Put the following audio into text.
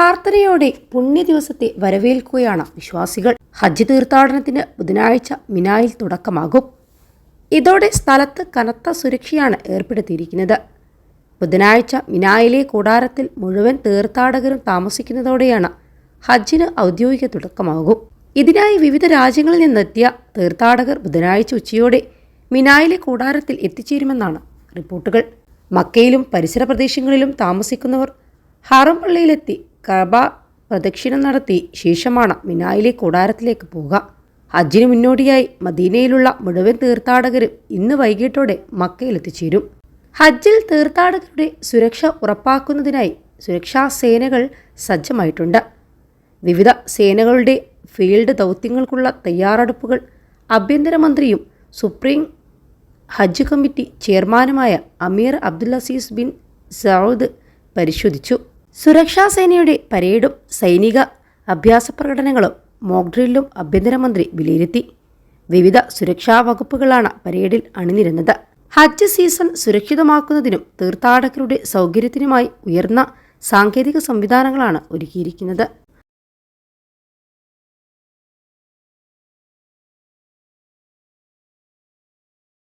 പ്രാർത്ഥനയോടെ പുണ്യ ദിവസത്തെ വരവേൽക്കുകയാണ് വിശ്വാസികൾ. ഹജ്ജ് തീർത്ഥാടനത്തിന് ബുധനാഴ്ച മിനായിൽ തുടക്കമാകും. ഇതോടെ സ്ഥലത്ത് കനത്ത സുരക്ഷയാണ് ഏർപ്പെടുത്തിയിരിക്കുന്നത്. ബുധനാഴ്ച മിനായിലെ കൂടാരത്തിൽ മുഴുവൻ തീർത്ഥാടകരും താമസിക്കുന്നതോടെയാണ് ഹജ്ജിന് ഔദ്യോഗിക തുടക്കമാകും. ഇതിനായി വിവിധ രാജ്യങ്ങളിൽ നിന്നെത്തിയ തീർത്ഥാടകർ ബുധനാഴ്ച ഉച്ചയോടെ മിനായിലെ കൂടാരത്തിൽ എത്തിച്ചേരുമെന്നാണ് റിപ്പോർട്ടുകൾ. മക്കയിലും പരിസര പ്രദേശങ്ങളിലും താമസിക്കുന്നവർ ഹറം പള്ളിയിലെത്തി കഅബ പ്രദക്ഷിണം നടത്തി ശേഷമാണ് മിനായിലെ കൂടാരത്തിലേക്ക് പോകുക. ഹജ്ജിന് മുന്നോടിയായി മദീനയിലുള്ള മുഴുവൻ തീർത്ഥാടകരും ഇന്ന് വൈകിട്ടോടെ മക്കയിലെത്തിച്ചേരും. ഹജ്ജിൽ തീർത്ഥാടകരുടെ സുരക്ഷ ഉറപ്പാക്കുന്നതിനായി സുരക്ഷാ സേനകൾ സജ്ജമായിട്ടുണ്ട്. വിവിധ സേനകളുടെ ഫീൽഡ് ദൗത്യങ്ങൾക്കുള്ള തയ്യാറെടുപ്പുകൾ ആഭ്യന്തരമന്ത്രിയും സുപ്രീം ഹജ്ജ് കമ്മിറ്റി ചെയർമാനുമായ അമീർ അബ്ദുൽ-അസീസ് ബിൻ സൗദ് പരിശോധിച്ചു. സുരക്ഷാ സേനയുടെ പരേഡും സൈനിക അഭ്യാസ പ്രകടനങ്ങളും മോക്ക് ഡ്രില്ലും ആഭ്യന്തരമന്ത്രി വിലയിരുത്തി. വിവിധ സുരക്ഷാ വകുപ്പുകളാണ് പരേഡിൽ അണിനിരുന്നത്. ഹജ്ജ് സീസൺ സുരക്ഷിതമാക്കുന്നതിനും തീർത്ഥാടകരുടെ സൗകര്യത്തിനുമായി ഉയർന്ന സാങ്കേതിക സംവിധാനങ്ങളാണ് ഒരുക്കിയിരിക്കുന്നത്.